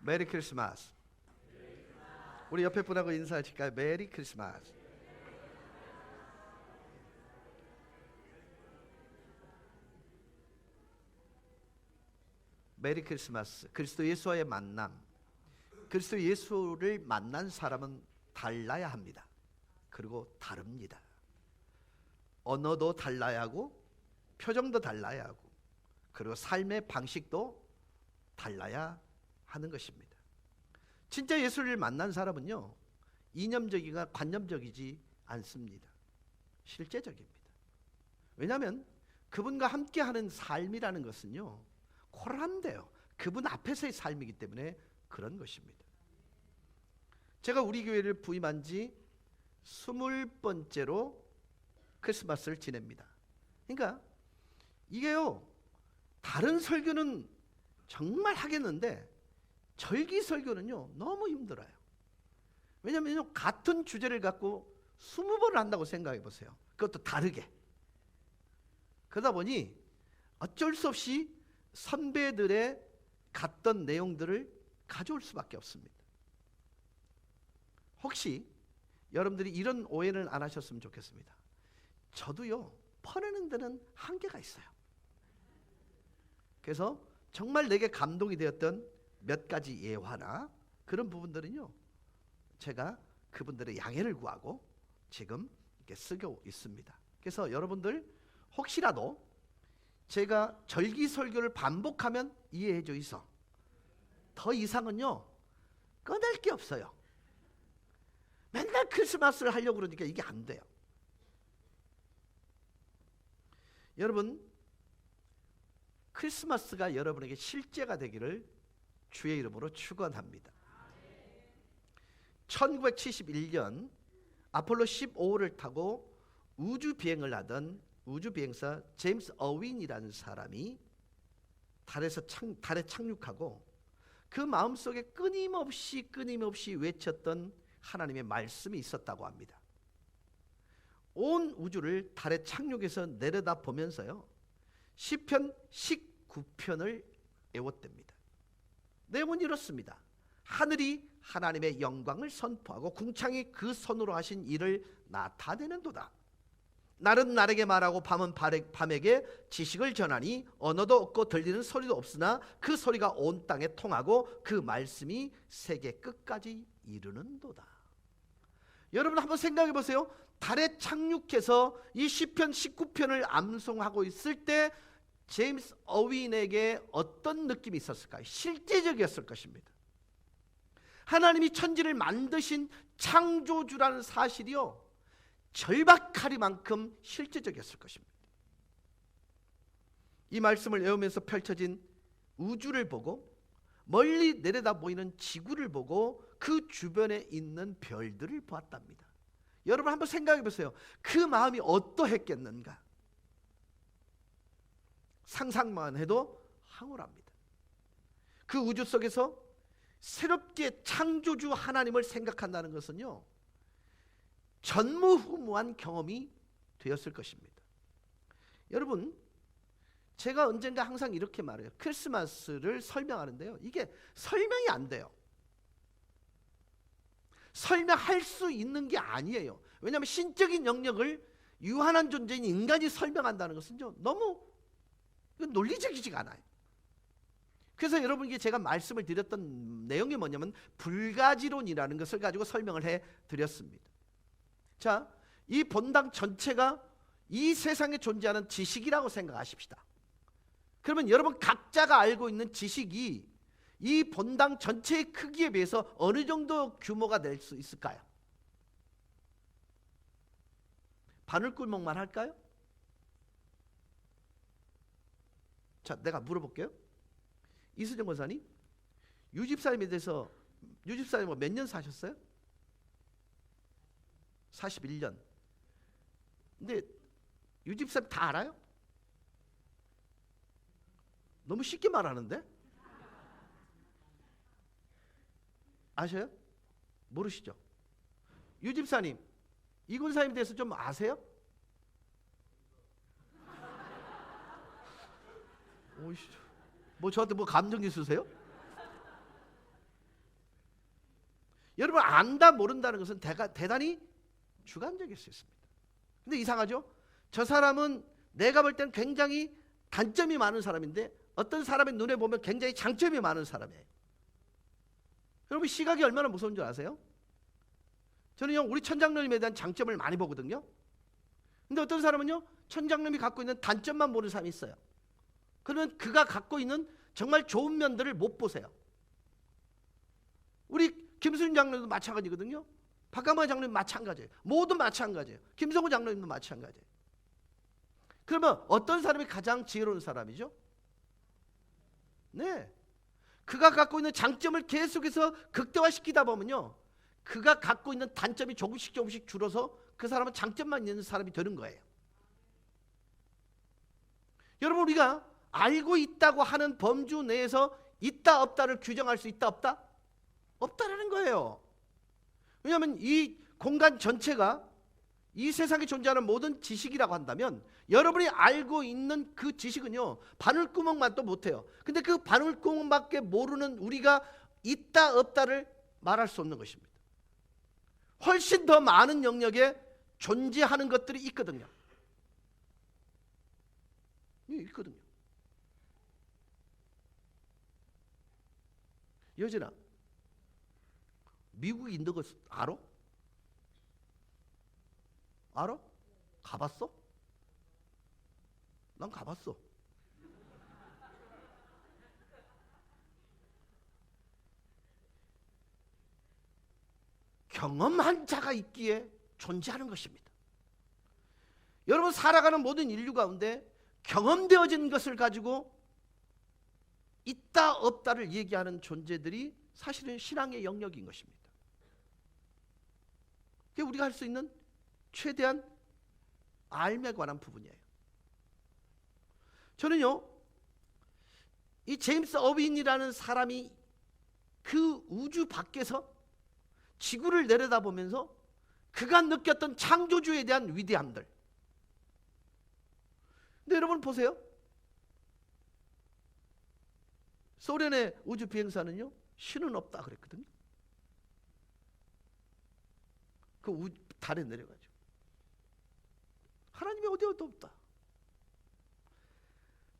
메리 크리스마스. 우리 옆에 분하고 인사하실까요? 메리 크리스마스. 메리 크리스마스. 그리스도 예수와의 만남. 그리스도 예수를 만난 사람은 달라야 합니다. 그리고 다릅니다. 언어도 달라야 하고 표정도 달라야 하고 그리고 삶의 방식도 달라야 하는 것입니다. 진짜 예수를 만난 사람은요, 이념적이거나 관념적이지 않습니다. 실제적입니다. 왜냐하면 그분과 함께하는 삶이라는 것은요, 코란데요. 그분 앞에서의 삶이기 때문에 그런 것입니다. 제가 우리 교회를 부임한 지 20번째로 크리스마스를 지냅니다. 그러니까 이게요, 다른 설교는 정말 하겠는데 절기 설교는요 너무 힘들어요. 왜냐하면 같은 주제를 갖고 20번을 한다고 생각해 보세요. 그것도 다르게. 그러다 보니 어쩔 수 없이 선배들의 갔던 내용들을 가져올 수밖에 없습니다. 혹시 여러분들이 이런 오해는 안 하셨으면 좋겠습니다. 저도요, 퍼내는 데는 한계가 있어요. 그래서 정말 내게 감동이 되었던 몇 가지 예화나 그런 부분들은요, 제가 그분들의 양해를 구하고 지금 이렇게 쓰고 있습니다. 그래서 여러분들 혹시라도 제가 절기 설교를 반복하면 이해해 주이소. 더 이상은요 꺼낼 게 없어요. 맨날 크리스마스를 하려고 그러니까 이게 안 돼요. 여러분, 크리스마스가 여러분에게 실제가 되기를 주의 이름으로 축원합니다. 1971년 아폴로 15호를 타고 우주 비행을 하던 우주 비행사 제임스 어윈이라는 사람이 달에 착륙하고 그 마음속에 끊임없이 외쳤던 하나님의 말씀이 있었다고 합니다. 온 우주를 달에 착륙해서 내려다 보면서요, 시편 19편을 외웠답니다. 내용은 이렇습니다. 하늘이 하나님의 영광을 선포하고 궁창이 그 손으로 하신 일을 나타내는도다. 날은 날에게 말하고 밤은 밤에게 지식을 전하니 언어도 없고 들리는 소리도 없으나 그 소리가 온 땅에 통하고 그 말씀이 세계 끝까지 이르는도다. 여러분 한번 생각해 보세요. 달에 착륙해서 이 시편 19편을 암송하고 있을 때 제임스 어윈에게 어떤 느낌이 있었을까요? 실제적이었을 것입니다. 하나님이 천지를 만드신 창조주라는 사실이요, 절박하리만큼 실제적이었을 것입니다. 이 말씀을 외우면서 펼쳐진 우주를 보고 멀리 내려다 보이는 지구를 보고 그 주변에 있는 별들을 보았답니다. 여러분 한번 생각해 보세요. 그 마음이 어떠했겠는가? 상상만 해도 황홀합니다. 그 우주 속에서 새롭게 창조주 하나님을 생각한다는 것은요, 전무후무한 경험이 되었을 것입니다. 여러분, 제가 언젠가 항상 이렇게 말해요. 크리스마스를 설명하는데요, 이게 설명이 안 돼요. 설명할 수 있는 게 아니에요. 왜냐하면 신적인 영역을 유한한 존재인 인간이 설명한다는 것은요, 너무 논리적이지가 않아요. 그래서 여러분께 제가 말씀을 드렸던 내용이 뭐냐면 불가지론이라는 것을 가지고 설명을 해 드렸습니다. 자, 이 본당 전체가 이 세상에 존재하는 지식이라고 생각하십시다. 그러면 여러분 각자가 알고 있는 지식이 이 본당 전체의 크기에 비해서 어느 정도 규모가 될 수 있을까요? 바늘구멍만 할까요? 자, 내가 물어볼게요. 이수정 권사님, 유집사님에 대해서, 유집사님 몇 년 사셨어요? 41년. 근데 유집사님 다 알아요? 너무 쉽게 말하는데? 아셔요? 모르시죠? 유집사님, 이 권사님에 대해서 좀 아세요? 오이씨, 뭐 저한테 뭐 감정 있으세요? 여러분 안다 모른다는 것은 대단히 주관적일 수 있습니다. 근데 이상하죠? 저 사람은 내가 볼 때는 굉장히 단점이 많은 사람인데 어떤 사람의 눈에 보면 굉장히 장점이 많은 사람이에요. 여러분 시각이 얼마나 무서운 줄 아세요? 저는요 우리 천장로님에 대한 장점을 많이 보거든요. 근데 어떤 사람은요 천장로님이 갖고 있는 단점만 보는 사람이 있어요. 그러면 그가 갖고 있는 정말 좋은 면들을 못 보세요. 우리 김수진 장로님도 마찬가지거든요. 박강만 장로님 마찬가지예요. 모두 마찬가지예요. 김성호 장로님도 마찬가지예요. 그러면 어떤 사람이 가장 지혜로운 사람이죠? 네, 그가 갖고 있는 장점을 계속해서 극대화시키다 보면요 그가 갖고 있는 단점이 조금씩 줄어서 그 사람은 장점만 있는 사람이 되는 거예요. 여러분 우리가 알고 있다고 하는 범주 내에서 있다 없다를 규정할 수 있다 없다? 없다라는 거예요. 왜냐하면 이 공간 전체가 이 세상에 존재하는 모든 지식이라고 한다면 여러분이 알고 있는 그 지식은요 바늘구멍만 또 못해요. 근데 그 바늘구멍밖에 모르는 우리가 있다 없다를 말할 수 없는 것입니다. 훨씬 더 많은 영역에 존재하는 것들이 있거든요. 있거든요. 여진아, 미국이 있는 거 알아? 알아? 가봤어? 난 가봤어. 경험한 자가 있기에 존재하는 것입니다. 여러분 살아가는 모든 인류 가운데 경험되어진 것을 가지고 있다 없다를 얘기하는 존재들이 사실은 신앙의 영역인 것입니다. 그게 우리가 할 수 있는 최대한 알에 관한 부분이에요. 저는요 이 제임스 어윈이라는 사람이 그 우주 밖에서 지구를 내려다보면서 그가 느꼈던 창조주에 대한 위대함들. 근데 여러분 보세요. 소련의 우주 비행사는요 신은 없다 그랬거든요. 그 달에 내려가죠. 하나님이 어디에도 없다.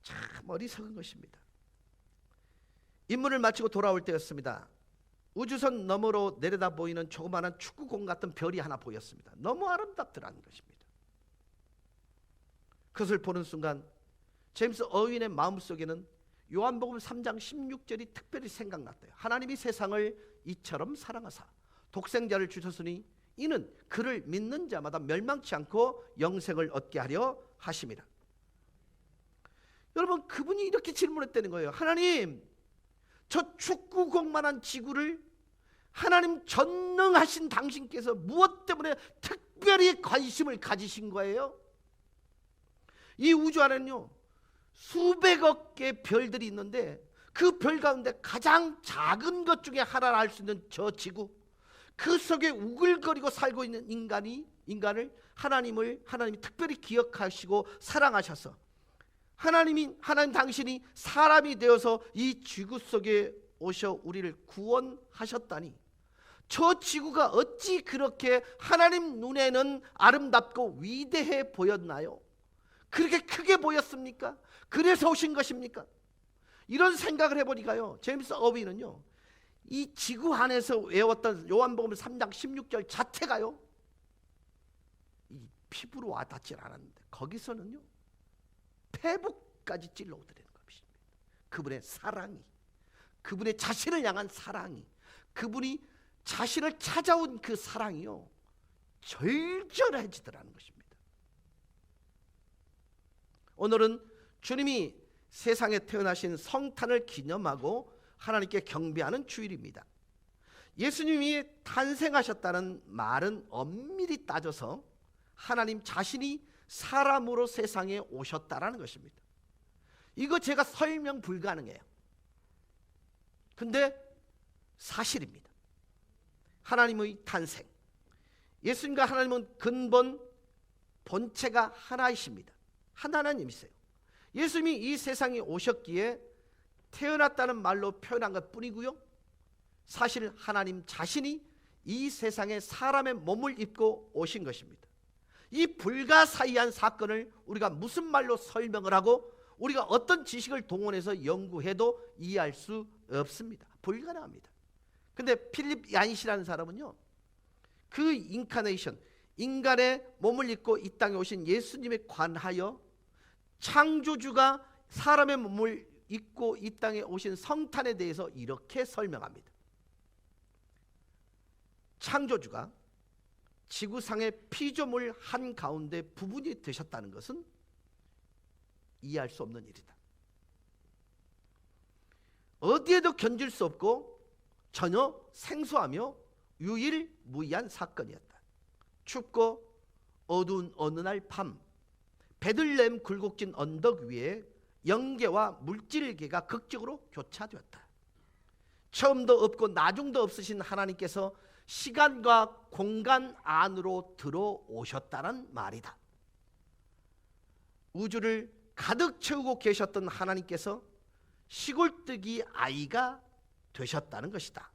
참 어리석은 것입니다. 임무를 마치고 돌아올 때였습니다. 우주선 너머로 내려다 보이는 조그마한 축구공 같은 별이 하나 보였습니다. 너무 아름답더라는 것입니다. 그것을 보는 순간 제임스 어윈의 마음속에는 요한복음 3장 16절이 특별히 생각났대요. 하나님이 세상을 이처럼 사랑하사 독생자를 주셨으니 이는 그를 믿는 자마다 멸망치 않고 영생을 얻게 하려 하심이라. 여러분 그분이 이렇게 질문했다는 거예요. 하나님, 저 축구공만한 지구를 하나님 전능하신 당신께서 무엇 때문에 특별히 관심을 가지신 거예요? 이 우주 안에는요 수백억 개의 별들이 있는데 그 별 가운데 가장 작은 것 중에 하나를 알 수 있는 저 지구, 그 속에 우글거리고 살고 있는 인간을 하나님이 특별히 기억하시고 사랑하셔서 하나님 당신이 사람이 되어서 이 지구 속에 오셔 우리를 구원하셨다니, 저 지구가 어찌 그렇게 하나님 눈에는 아름답고 위대해 보였나요? 그렇게 크게 보였습니까? 그래서 오신 것입니까? 이런 생각을 해보니까요 제임스 어윈은요 이 지구 안에서 외웠던 요한복음 3장 16절 자체가요 이 피부로 와닿질 않았는데 거기서는요 폐부까지 찔러오더라는 것입니다. 그분의 사랑이, 그분의 자신을 향한 사랑이, 그분이 자신을 찾아온 그 사랑이요 절절해지더라는 것입니다. 오늘은 주님이 세상에 태어나신 성탄을 기념하고 하나님께 경배하는 주일입니다. 예수님이 탄생하셨다는 말은 엄밀히 따져서 하나님 자신이 사람으로 세상에 오셨다라는 것입니다. 이거 제가 설명 불가능해요. 근데 사실입니다. 하나님의 탄생, 예수님과 하나님은 근본 본체가 하나이십니다. 하나님이세요. 예수님이 이 세상에 오셨기에 태어났다는 말로 표현한 것 뿐이고요 사실 하나님 자신이 이 세상에 사람의 몸을 입고 오신 것입니다. 이 불가사의한 사건을 우리가 무슨 말로 설명을 하고 우리가 어떤 지식을 동원해서 연구해도 이해할 수 없습니다. 불가능합니다. 근데 필립 얀시라는 사람은요, 그 인카네이션, 인간의 몸을 입고 이 땅에 오신 예수님에 관하여 창조주가 사람의 몸을 입고 이 땅에 오신 성탄에 대해서 이렇게 설명합니다. 창조주가 지구상의 피조물 한가운데 부분이 되셨다는 것은 이해할 수 없는 일이다. 어디에도 견줄 수 없고 전혀 생소하며 유일무이한 사건이었다. 춥고 어두운 어느 날 밤, 베들레헴 굴곡진 언덕 위에 영계와 물질계가 극적으로 교차되었다. 처음도 없고 나중도 없으신 하나님께서 시간과 공간 안으로 들어오셨다는 말이다. 우주를 가득 채우고 계셨던 하나님께서 시골뜨기 아이가 되셨다는 것이다.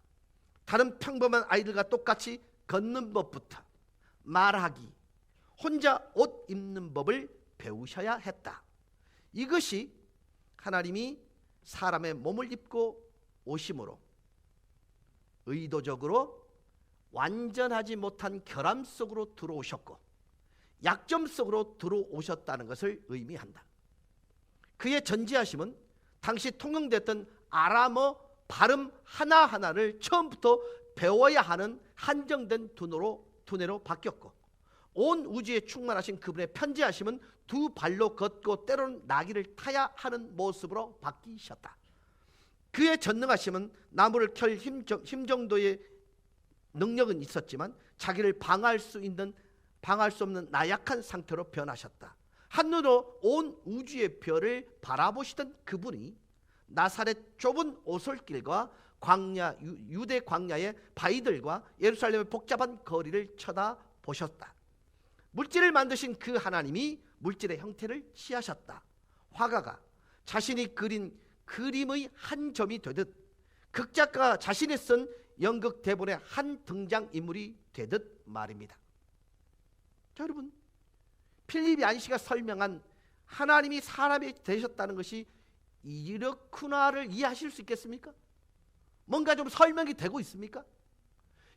다른 평범한 아이들과 똑같이 걷는 법부터 말하기, 혼자 옷 입는 법을 배우셔야 했다. 이것이 하나님이 사람의 몸을 입고 오심으로 의도적으로 완전하지 못한 결함 속으로 들어오셨고 약점 속으로 들어오셨다는 것을 의미한다. 그의 전지하심은 당시 통용됐던 아람어 발음 하나하나를 처음부터 배워야 하는 한정된 두뇌로 바뀌었고, 온 우주에 충만하신 그분의 편지하심은 두 발로 걷고 때로는 나귀를 타야 하는 모습으로 바뀌셨다. 그의 전능하심은 나무를 켤 힘 정도의 능력은 있었지만 자기를 방어할 수 없는 나약한 상태로 변하셨다. 한눈으로 온 우주의 별을 바라보시던 그분이 나사렛 좁은 오솔길과 광야, 유대 광야의 바위들과 예루살렘의 복잡한 거리를 쳐다보셨다. 물질을 만드신 그 하나님이 물질의 형태를 취하셨다. 화가가 자신이 그린 그림의 한 점이 되듯, 극작가가 자신이 쓴 연극 대본의 한 등장인물이 되듯 말입니다. 자, 여러분, 필립 얀시가 설명한 하나님이 사람이 되셨다는 것이 이렇구나를 이해하실 수 있겠습니까? 뭔가 좀 설명이 되고 있습니까?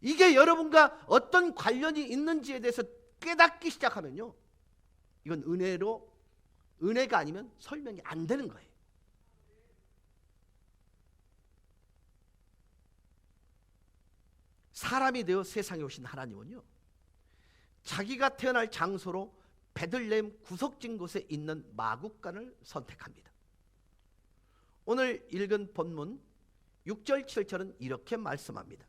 이게 여러분과 어떤 관련이 있는지에 대해서 깨닫기 시작하면요, 이건 은혜가 아니면 설명이 안 되는 거예요. 사람이 되어 세상에 오신 하나님은요, 자기가 태어날 장소로 베들레헴 구석진 곳에 있는 마국간을 선택합니다. 오늘 읽은 본문 6절 7절은 이렇게 말씀합니다.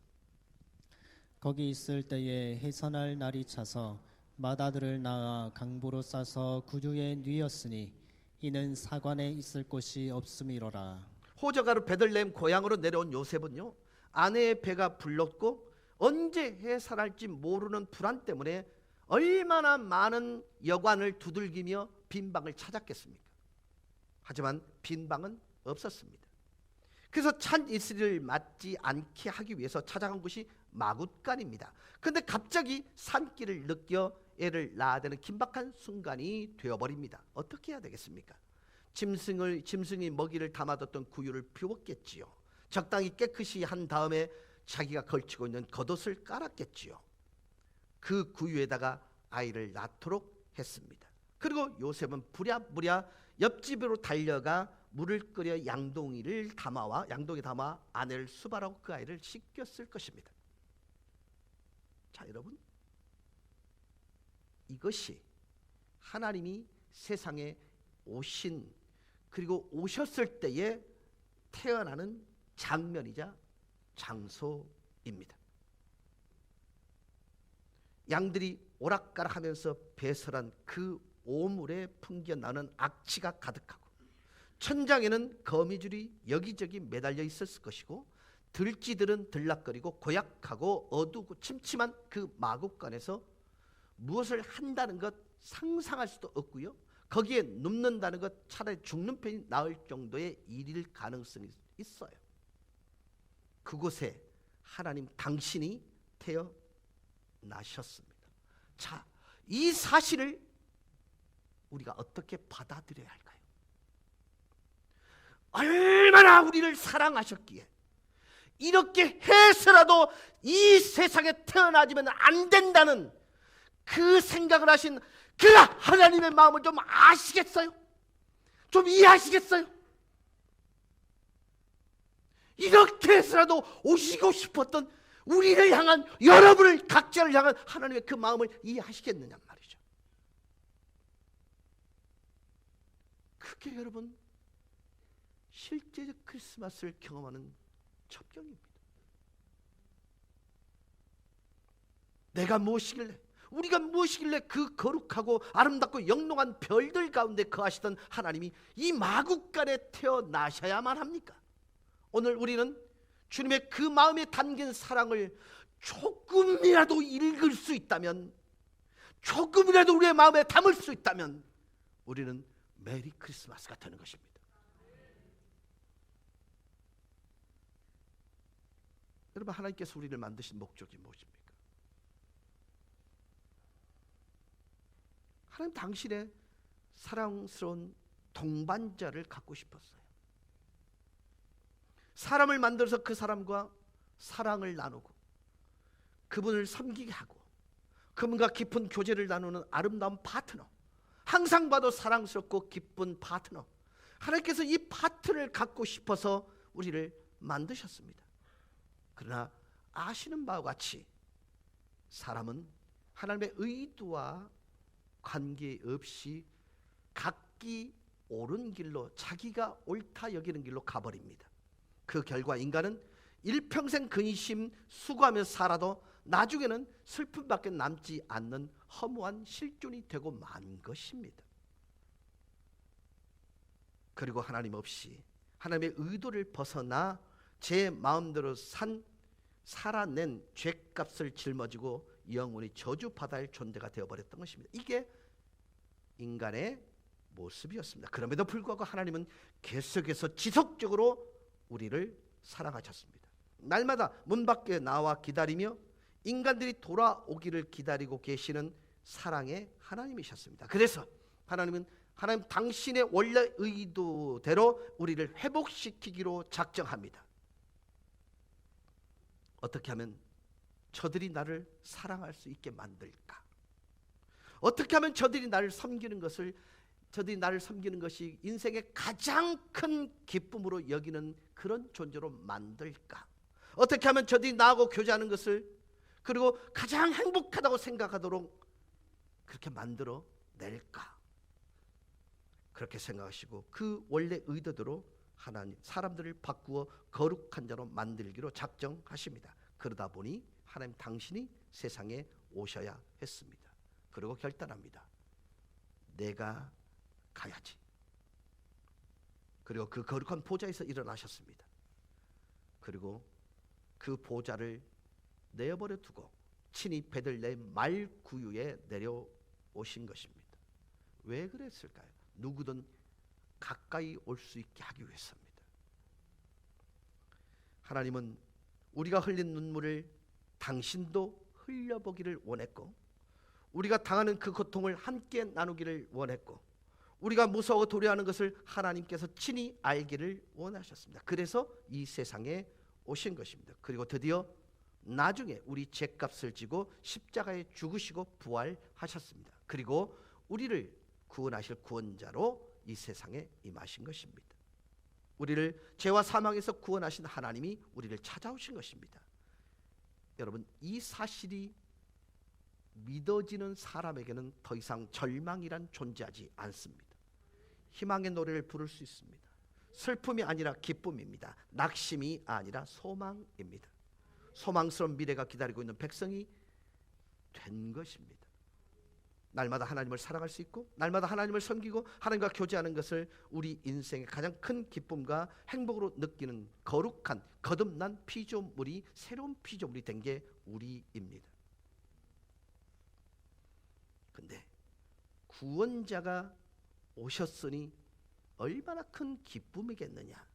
거기 있을 때에 해산할 날이 차서 마다들을 낳아 강보로 싸서 구유에 뉘었으니 이는 사관에 있을 곳이 없음이로라. 호적아로 베들레헴 고향으로 내려온 요셉은요, 아내의 배가 불렀고 언제 해산할지 모르는 불안 때문에 얼마나 많은 여관을 두들기며 빈방을 찾았겠습니까? 하지만 빈방은 없었습니다. 그래서 찬 이슬을 맞지 않게 하기 위해서 찾아간 곳이 마굿간입니다. 그런데 갑자기 산길을 느껴 애를 낳아야 되는 긴박한 순간이 되어버립니다. 어떻게 해야 되겠습니까? 짐승이 먹이를 담아뒀던 구유를 비웠겠지요. 적당히 깨끗이 한 다음에 자기가 걸치고 있는 겉옷을 깔았겠지요. 그 구유에다가 아이를 낳도록 했습니다. 그리고 요셉은 부랴부랴 옆집으로 달려가 물을 끓여 양동이에 담아 아내를 수발하고 그 아이를 씻겼을 것입니다. 자, 여러분, 이것이 하나님이 세상에 오신, 그리고 오셨을 때에 태어나는 장면이자 장소입니다. 양들이 오락가락하면서 배설한 그 오물에 풍겨나는 악취가 가득하고, 천장에는 거미줄이 여기저기 매달려 있었을 것이고, 들쥐들은 들락거리고 고약하고 어두고 침침한 그 마국간에서 무엇을 한다는 것 상상할 수도 없고요, 거기에 눕는다는 것 차라리 죽는 편이 나을 정도의 일일 가능성이 있어요. 그곳에 하나님 당신이 태어나셨습니다. 자, 이 사실을 우리가 어떻게 받아들여야 할까요? 얼마나 우리를 사랑하셨기에 이렇게 해서라도 이 세상에 태어나지면 안 된다는 그 생각을 하신 그 하나님의 마음을 좀 아시겠어요? 좀 이해하시겠어요? 이렇게 해서라도 오시고 싶었던 우리를 향한, 여러분을 각자를 향한 하나님의 그 마음을 이해하시겠느냐 말이죠. 그게 여러분 실제적 크리스마스를 경험하는 첩경입니다. 내가 무엇이길래, 우리가 무엇이길래 그 거룩하고 아름답고 영롱한 별들 가운데 거하시던 하나님이 이 마국간에 태어나셔야만 합니까? 오늘 우리는 주님의 그 마음에 담긴 사랑을 조금이라도 읽을 수 있다면, 조금이라도 우리의 마음에 담을 수 있다면 우리는 메리 크리스마스가 되는 것입니다. 여러분, 하나님께서 우리를 만드신 목적이 무엇입니까? 하나님 당신의 사랑스러운 동반자를 갖고 싶었어요. 사람을 만들어서 그 사람과 사랑을 나누고 그분을 섬기게 하고 그분과 깊은 교제를 나누는 아름다운 파트너, 항상 봐도 사랑스럽고 기쁜 파트너, 하나님께서 이 파트너를 갖고 싶어서 우리를 만드셨습니다. 그러나 아시는 바와 같이 사람은 하나님의 의도와 관계없이 각기 옳은 길로, 자기가 옳다 여기는 길로 가버립니다. 그 결과 인간은 일평생 근심 수고하며 살아도 나중에는 슬픔밖에 남지 않는 허무한 실존이 되고 만 것입니다. 그리고 하나님 없이 하나님의 의도를 벗어나 제 마음대로 살아낸 죄값을 짊어지고 영원히 저주받아야 할 존재가 되어버렸던 것입니다. 이게 인간의 모습이었습니다. 그럼에도 불구하고 하나님은 계속해서 지속적으로 우리를 사랑하셨습니다. 날마다 문 밖에 나와 기다리며 인간들이 돌아오기를 기다리고 계시는 사랑의 하나님이셨습니다. 그래서 하나님 당신의 원래 의도대로 우리를 회복시키기로 작정합니다. 어떻게 하면 저들이 나를 사랑할 수 있게 만들까? 어떻게 하면 저들이 나를 섬기는 것이 인생의 가장 큰 기쁨으로 여기는 그런 존재로 만들까? 어떻게 하면 저들이 나하고 교제하는 것을, 그리고 가장 행복하다고 생각하도록 그렇게 만들어 낼까? 그렇게 생각하시고 그 원래 의도대로 하나님 사람들을 바꾸어 거룩한 자로 만들기로 작정하십니다. 그러다 보니 하나님 당신이 세상에 오셔야 했습니다. 그리고 결단합니다. 내가 가야지. 그리고 그 거룩한 보좌에서 일어나셨습니다. 그리고 그 보좌를 내어버려 두고 친히 베들레헴 말구유에 내려오신 것입니다. 왜 그랬을까요? 누구든 가까이 올 수 있게 하기 위해서입니다. 하나님은 우리가 흘린 눈물을 당신도 흘려보기를 원했고, 우리가 당하는 그 고통을 함께 나누기를 원했고, 우리가 무서워 두려워하는 것을 하나님께서 친히 알기를 원하셨습니다. 그래서 이 세상에 오신 것입니다. 그리고 드디어 나중에 우리 죄값을 지고 십자가에 죽으시고 부활하셨습니다. 그리고 우리를 구원하실 구원자로 이 세상에 임하신 것입니다. 우리를 죄와 사망에서 구원하신 하나님이 우리를 찾아오신 것입니다. 여러분, 이 사실이 믿어지는 사람에게는 더 이상 절망이란 존재하지 않습니다. 희망의 노래를 부를 수 있습니다. 슬픔이 아니라 기쁨입니다. 낙심이 아니라 소망입니다. 소망스러운 미래가 기다리고 있는 백성이 된 것입니다. 날마다 하나님을 사랑할 수 있고 날마다 하나님을 섬기고 하나님과 교제하는 것을 우리 인생의 가장 큰 기쁨과 행복으로 느끼는 거룩한 거듭난 피조물이, 새로운 피조물이 된 게 우리입니다. 근데 구원자가 오셨으니 얼마나 큰 기쁨이겠느냐.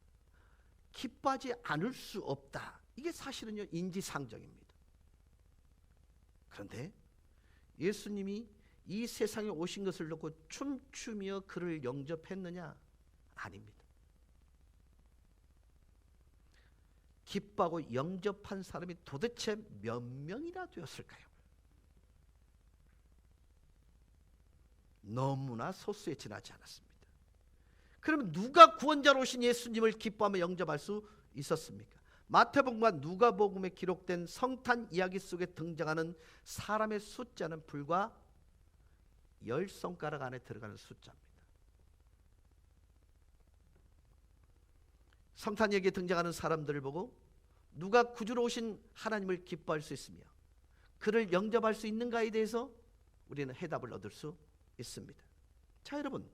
기뻐하지 않을 수 없다. 이게 사실은요 인지상정입니다. 그런데 예수님이 이 세상에 오신 것을 놓고 춤추며 그를 영접했느냐? 아닙니다. 기뻐하고 영접한 사람이 도대체 몇 명이나 되었을까요? 너무나 소수에 지나지 않았습니다. 그러면 누가 구원자로 오신 예수님을 기뻐하며 영접할 수 있었습니까? 마태복음과 누가복음에 기록된 성탄 이야기 속에 등장하는 사람의 숫자는 불과 10손가락 안에 들어가는 숫자입니다. 성탄 이야기에 등장하는 사람들을 보고 누가 구주로 오신 하나님을 기뻐할 수 있으며 그를 영접할 수 있는가에 대해서 우리는 해답을 얻을 수 있습니다. 자, 여러분,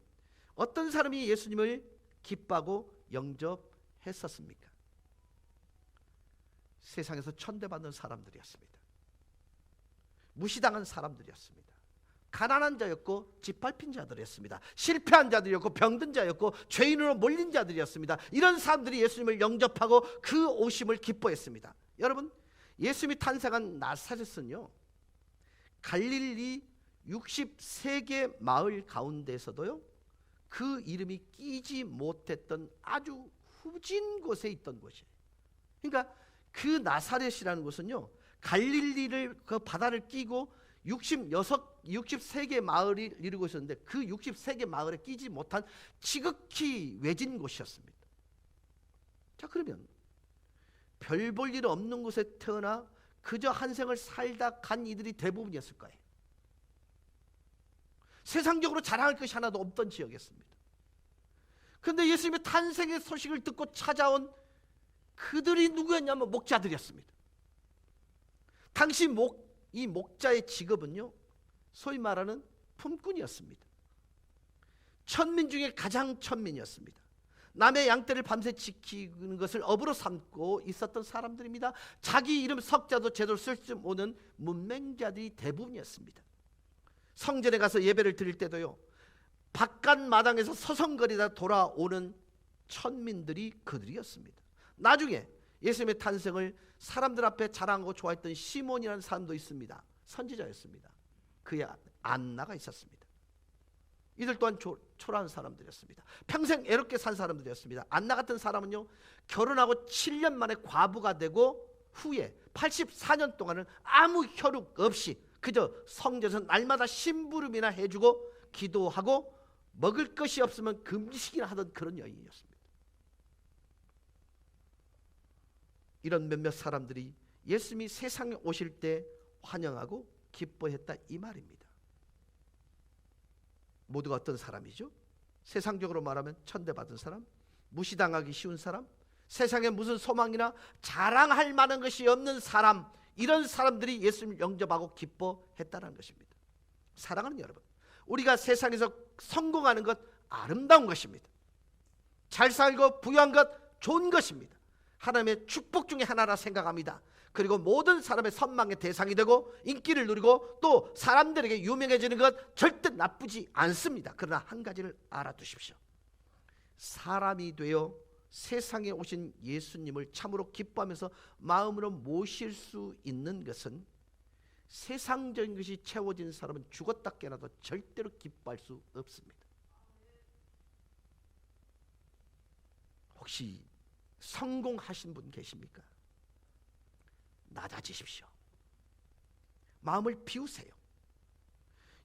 어떤 사람이 예수님을 기뻐하고 영접했었습니까? 세상에서 천대받는 사람들이었습니다. 무시당한 사람들이었습니다. 가난한 자였고 짓밟힌 자들이었습니다. 실패한 자들이었고 병든 자였고 죄인으로 몰린 자들이었습니다. 이런 사람들이 예수님을 영접하고 그 오심을 기뻐했습니다. 여러분, 예수님이 탄생한 나사렛은요, 갈릴리 63개 마을 가운데서도요, 그 이름이 끼지 못했던 아주 후진 곳에 있던 곳이에요. 그러니까 그 나사렛이라는 곳은요, 갈릴리를 그 바다를 끼고 63개 마을이 이루고 있었는데 그 63개 마을에 끼지 못한 지극히 외진 곳이었습니다. 자, 그러면 별 볼 일 없는 곳에 태어나 그저 한 생을 살다 간 이들이 대부분이었을 거예요. 세상적으로 자랑할 것이 하나도 없던 지역이었습니다. 그런데 예수님의 탄생의 소식을 듣고 찾아온 그들이 누구였냐면 목자들이었습니다. 당시 이 목자의 직업은요, 소위 말하는 품꾼이었습니다. 천민 중에 가장 천민이었습니다. 남의 양떼를 밤새 지키는 것을 업으로 삼고 있었던 사람들입니다. 자기 이름 석자도 제대로 쓸 줄 모르는 문맹자들이 대부분이었습니다. 성전에 가서 예배를 드릴 때도요, 바깥 마당에서 서성거리다 돌아오는 천민들이 그들이었습니다. 나중에 예수님의 탄생을 사람들 앞에 자랑하고 좋아했던 시몬이라는 사람도 있습니다. 선지자였습니다. 그의 안나가 있었습니다. 이들 또한 초라한 사람들이었습니다. 평생 애롭게 산 사람들이었습니다. 안나 같은 사람은요, 결혼하고 7년 만에 과부가 되고 후에 84년 동안은 아무 혈육 없이 그저 성전에서 날마다 심부름이나 해주고 기도하고 먹을 것이 없으면 금식이나 하던 그런 여인이었습니다. 이런 몇몇 사람들이 예수님이 세상에 오실 때 환영하고 기뻐했다, 이 말입니다. 모두가 어떤 사람이죠? 세상적으로 말하면 천대받은 사람, 무시당하기 쉬운 사람, 세상에 무슨 소망이나 자랑할 만한 것이 없는 사람, 이런 사람들이 예수님을 영접하고 기뻐했다는 것입니다. 사랑하는 여러분, 우리가 세상에서 성공하는 것 아름다운 것입니다. 잘 살고 부유한 것 좋은 것입니다. 하나님의 축복 중에 하나라 생각합니다. 그리고 모든 사람의 선망의 대상이 되고 인기를 누리고 또 사람들에게 유명해지는 것 절대 나쁘지 않습니다. 그러나 한 가지를 알아두십시오. 사람이 되어 세상에 오신 예수님을 참으로 기뻐하면서 마음으로 모실 수 있는 것은 세상적인 것이 채워진 사람은 죽었다 깨어나도 절대로 기뻐할 수 없습니다. 혹시 성공하신 분 계십니까? 낮아지십시오. 마음을 비우세요.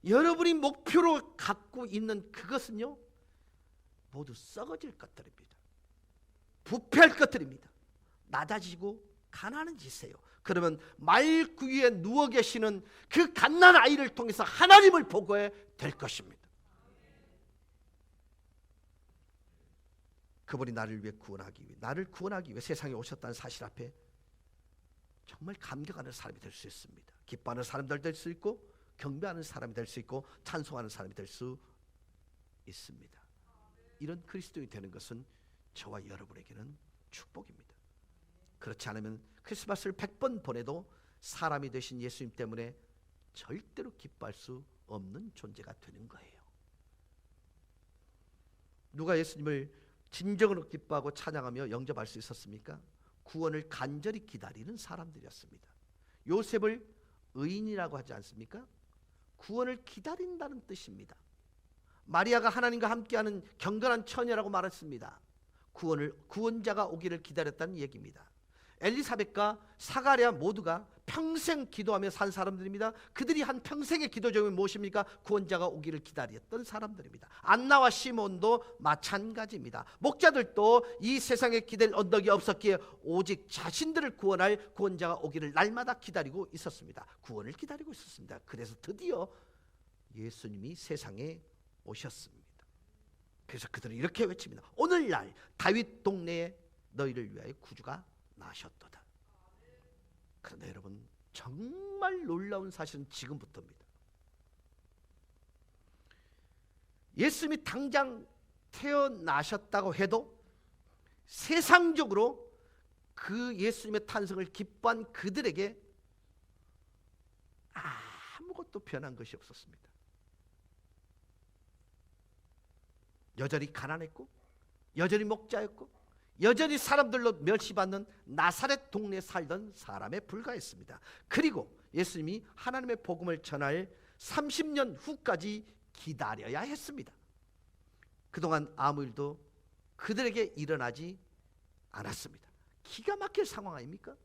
여러분이 목표로 갖고 있는 그것은요, 모두 썩어질 것들입니다. 부패할 것들입니다. 낮아지고 가난해지세요. 그러면 말구유에 누워 계시는 그 갓난 아이를 통해서 하나님을 보고야 될 것입니다. 그분이 나를 위해 나를 구원하기 위해 세상에 오셨다는 사실 앞에 정말 감격하는 사람이 될 수 있습니다. 기뻐하는 사람들 될 수 있고 경배하는 사람이 될 수 있고 찬송하는 사람이 될 수 있습니다. 이런 그리스도인이 되는 것은 저와 여러분에게는 축복입니다. 그렇지 않으면 크리스마스를 100번 보내도 사람이 되신 예수님 때문에 절대로 기뻐할 수 없는 존재가 되는 거예요. 누가 예수님을 진정으로 기뻐하고 찬양하며 영접할 수 있었습니까? 구원을 간절히 기다리는 사람들이었습니다. 요셉을 의인이라고 하지 않습니까? 구원을 기다린다는 뜻입니다. 마리아가 하나님과 함께하는 경건한 처녀라고 말했습니다. 구원자가 오기를 기다렸다는 얘기입니다. 엘리사벳과 사가랴 모두가 평생 기도하며 산 사람들입니다. 그들이 한 평생의 기도 제목이 무엇입니까? 구원자가 오기를 기다렸던 사람들입니다. 안나와 시몬도 마찬가지입니다. 목자들도 이 세상에 기댈 언덕이 없었기에 오직 자신들을 구원할 구원자가 오기를 날마다 기다리고 있었습니다. 구원을 기다리고 있었습니다. 그래서 드디어 예수님이 세상에 오셨습니다. 그래서 그들은 이렇게 외칩니다. 오늘날 다윗 동네에 너희를 위하여 구주가 나셨도다. 그런데 여러분, 정말 놀라운 사실은 지금부터입니다. 예수님이 당장 태어나셨다고 해도 세상적으로 그 예수님의 탄생을 기뻐한 그들에게 아무것도 변한 것이 없었습니다. 여전히 가난했고, 여전히 목자였고, 여전히 사람들로 멸시받는 나사렛 동네에 살던 사람에 불과했습니다. 그리고 예수님이 하나님의 복음을 전할 30년 후까지 기다려야 했습니다. 그동안 아무 일도 그들에게 일어나지 않았습니다. 기가 막힐 상황 아닙니까?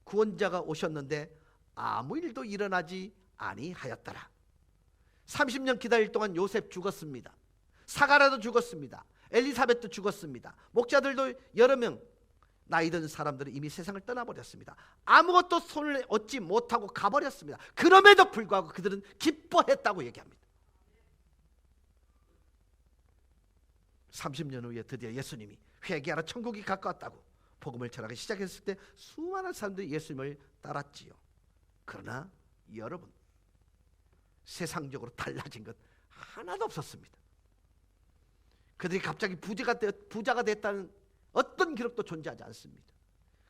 구원자가 오셨는데 아무 일도 일어나지 아니하였더라. 30년 기다릴 동안 요셉 죽었습니다. 사가랴도 죽었습니다. 엘리사벳도 죽었습니다. 목자들도 여러 명 나이 든 사람들은 이미 세상을 떠나버렸습니다. 아무것도 손을 얻지 못하고 가버렸습니다. 그럼에도 불구하고 그들은 기뻐했다고 얘기합니다. 30년 후에 드디어 예수님이 회개하라 천국이 가까웠다고 복음을 전하기 시작했을 때 수많은 사람들이 예수님을 따랐지요. 그러나 여러분, 세상적으로 달라진 것 하나도 없었습니다. 그들이 갑자기 부자가 됐다는 어떤 기록도 존재하지 않습니다.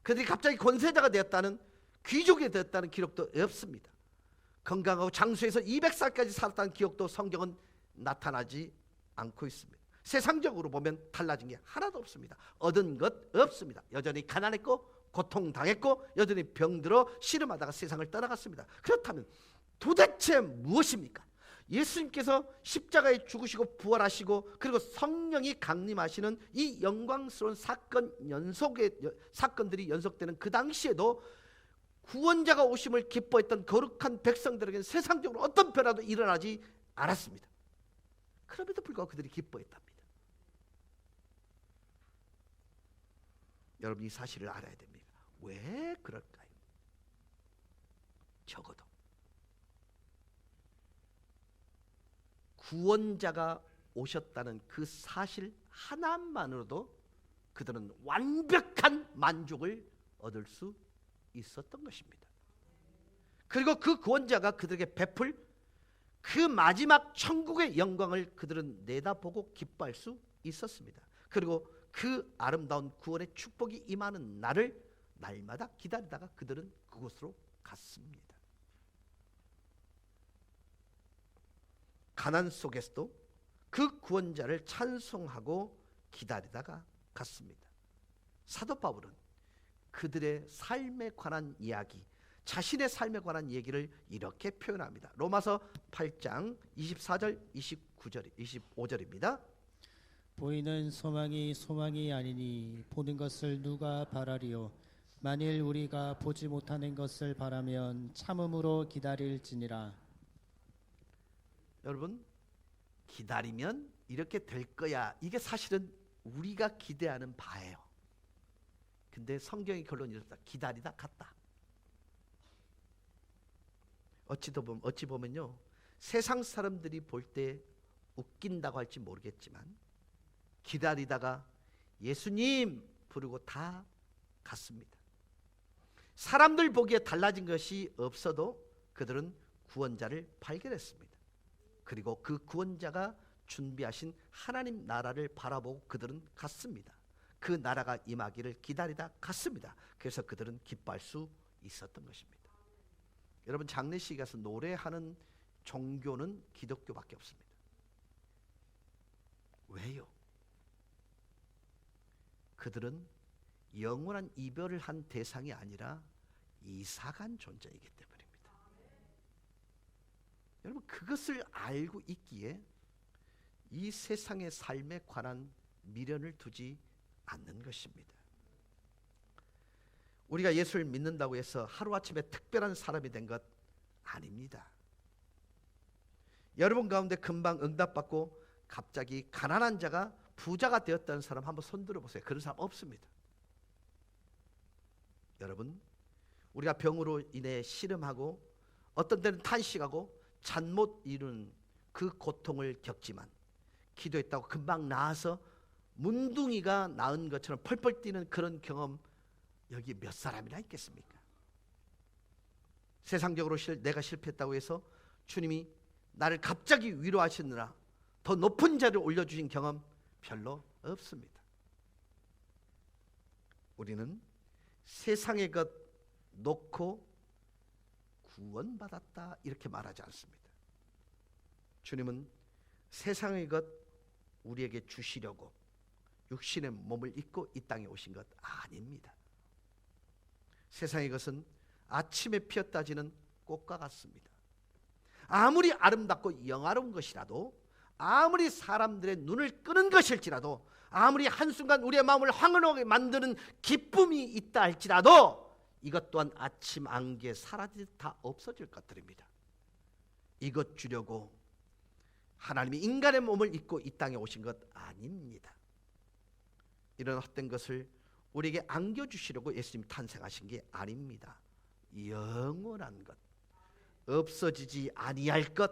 그들이 갑자기 권세자가 되었다는, 귀족이 되었다는 기록도 없습니다. 건강하고 장수해서 200살까지 살았다는 기록도 성경은 나타나지 않고 있습니다. 세상적으로 보면 달라진 게 하나도 없습니다. 얻은 것 없습니다. 여전히 가난했고 고통당했고 여전히 병들어 씨름하다가 세상을 떠나갔습니다. 그렇다면 도대체 무엇입니까? 예수님께서 십자가에 죽으시고 부활하시고 그리고 성령이 강림하시는 이 영광스러운 사건들이 연속되는 그 당시에도 구원자가 오심을 기뻐했던 거룩한 백성들에게는 세상적으로 어떤 변화도 일어나지 않았습니다. 그럼에도 불구하고 그들이 기뻐했답니다. 여러분, 이 사실을 알아야 됩니다. 왜 그럴까요? 적어도 구원자가 오셨다는 그 사실 하나만으로도 그들은 완벽한 만족을 얻을 수 있었던 것입니다. 그리고 그 구원자가 그들에게 베풀 그 마지막 천국의 영광을 그들은 내다보고 기뻐할 수 있었습니다. 그리고 그 아름다운 구원의 축복이 임하는 날을 날마다 기다리다가 그들은 그곳으로 갔습니다. 가난 속에서도 그 구원자를 찬송하고 기다리다가 갔습니다. 사도 바울은 그들의 삶에 관한 이야기, 자신의 삶에 관한 얘기를 이렇게 표현합니다. 로마서 8장 24절 25절입니다. 보이는 소망이 아니니 보는 것을 누가 바라리요. 만일 우리가 보지 못하는 것을 바라면 참음으로 기다릴지니라. 여러분, 기다리면 이렇게 될 거야, 이게 사실은 우리가 기대하는 바예요. 근데 성경의 결론이 이렇다. 기다리다 갔다. 어찌 보면요, 세상 사람들이 볼 때 웃긴다고 할지 모르겠지만 기다리다가 예수님 부르고 다 갔습니다. 사람들 보기에 달라진 것이 없어도 그들은 구원자를 발견했습니다. 그리고 그 구원자가 준비하신 하나님 나라를 바라보고 그들은 갔습니다. 그 나라가 임하기를 기다리다 갔습니다. 그래서 그들은 기뻐할 수 있었던 것입니다. 여러분, 장례식에 가서 노래하는 종교는 기독교밖에 없습니다. 왜요? 그들은 영원한 이별을 한 대상이 아니라 이사간 존재이기 때문입니다. 여러분, 그것을 알고 있기에 이 세상의 삶에 관한 미련을 두지 않는 것입니다. 우리가 예수를 믿는다고 해서 하루아침에 특별한 사람이 된 것 아닙니다. 여러분 가운데 금방 응답받고 갑자기 가난한 자가 부자가 되었다는 사람 한번 손 들어보세요. 그런 사람 없습니다. 여러분, 우리가 병으로 인해 씨름하고 어떤 때는 탄식하고 잠 못 이루는 그 고통을 겪지만 기도했다고 금방 나아서 문둥이가 나은 것처럼 펄펄 뛰는 그런 경험 여기 몇 사람이나 있겠습니까? 세상적으로 내가 실패했다고 해서 주님이 나를 갑자기 위로하시느라 더 높은 자리에 올려주신 경험 별로 없습니다. 우리는 세상의 것 놓고 구원받았다 이렇게 말하지 않습니다. 주님은 세상의 것 우리에게 주시려고 육신의 몸을 입고 이 땅에 오신 것 아닙니다. 세상의 것은 아침에 피었다지는 꽃과 같습니다. 아무리 아름답고 영화로운 것이라도, 아무리 사람들의 눈을 끄는 것일지라도, 아무리 한순간 우리의 마음을 황홀하게 만드는 기쁨이 있다 할지라도 이것 또한 아침 안개에 사라지듯 다 없어질 것들입니다. 이것 주려고 하나님이 인간의 몸을 입고 이 땅에 오신 것 아닙니다. 이런 헛된 것을 우리에게 안겨주시려고 예수님이 탄생하신 게 아닙니다. 영원한 것, 없어지지 아니할 것,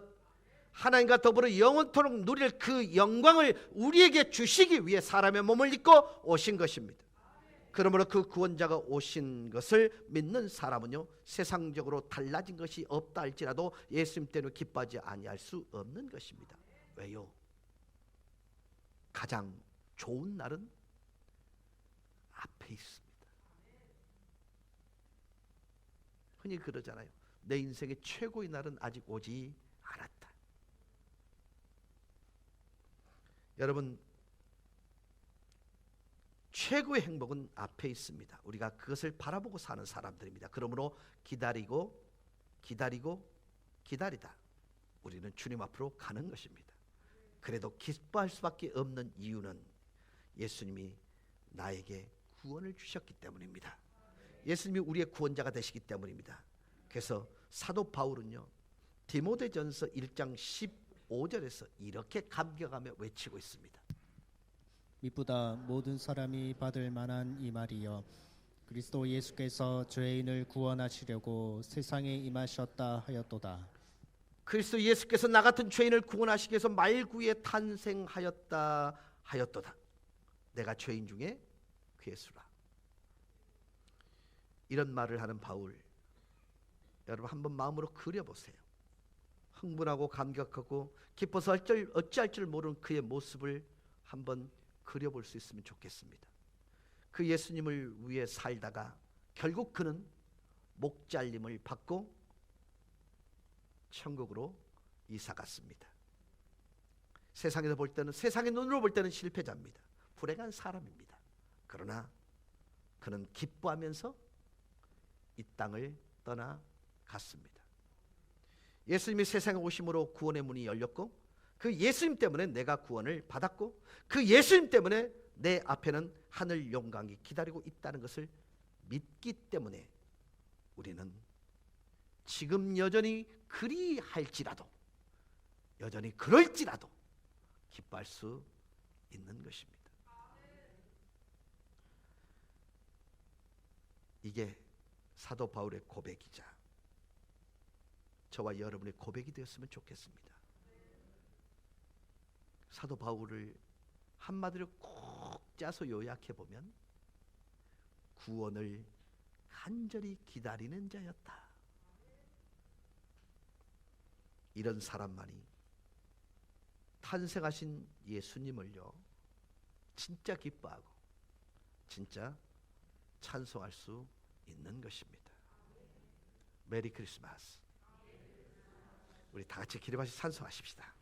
하나님과 더불어 영원토록 누릴 그 영광을 우리에게 주시기 위해 사람의 몸을 입고 오신 것입니다. 그러므로 그 구원자가 오신 것을 믿는 사람은요, 세상적으로 달라진 것이 없다 할지라도 예수님 때문에 기뻐하지 아니할 수 없는 것입니다. 왜요? 가장 좋은 날은 앞에 있습니다. 흔히 그러잖아요. 내 인생의 최고의 날은 아직 오지 않았다. 여러분, 최고의 행복은 앞에 있습니다. 우리가 그것을 바라보고 사는 사람들입니다. 그러므로 기다리고 기다리다 우리는 주님 앞으로 가는 것입니다. 그래도 기뻐할 수밖에 없는 이유는 예수님이 나에게 구원을 주셨기 때문입니다. 예수님이 우리의 구원자가 되시기 때문입니다. 그래서 사도 바울은요, 디모데전서 1장 15절에서 이렇게 감격하며 외치고 있습니다. 미쁘다 모든 사람이 받을 만한 이 말이여, 그리스도 예수께서 죄인을 구원하시려고 세상에 임하셨다 하였도다. 그리스도 예수께서 나 같은 죄인을 구원하시기 위해서 말구에 탄생하였다 하였도다. 내가 죄인 중에 괴수라. 이런 말을 하는 바울, 여러분 한번 마음으로 그려보세요. 흥분하고 감격하고 기뻐서 어찌할 줄 모르는 그의 모습을 한번 그려볼 수 있으면 좋겠습니다. 그 예수님을 위해 살다가 결국 그는 목잘림을 받고 천국으로 이사갔습니다. 세상에서 볼 때는, 세상의 눈으로 볼 때는 실패자입니다. 불행한 사람입니다. 그러나 그는 기뻐하면서 이 땅을 떠나갔습니다. 예수님이 세상에 오심으로 구원의 문이 열렸고, 그 예수님 때문에 내가 구원을 받았고, 그 예수님 때문에 내 앞에는 하늘 영광이 기다리고 있다는 것을 믿기 때문에 우리는 지금 여전히 그리할지라도, 여전히 그럴지라도 기뻐할 수 있는 것입니다. 이게 사도 바울의 고백이자 저와 여러분의 고백이 되었으면 좋겠습니다. 사도 바울을 한마디로 꼭 짜서 요약해 보면 구원을 간절히 기다리는 자였다. 이런 사람만이 탄생하신 예수님을요 진짜 기뻐하고 진짜 찬송할 수 있는 것입니다. 메리 크리스마스. 우리 다 같이 기립하시 찬송하십시다.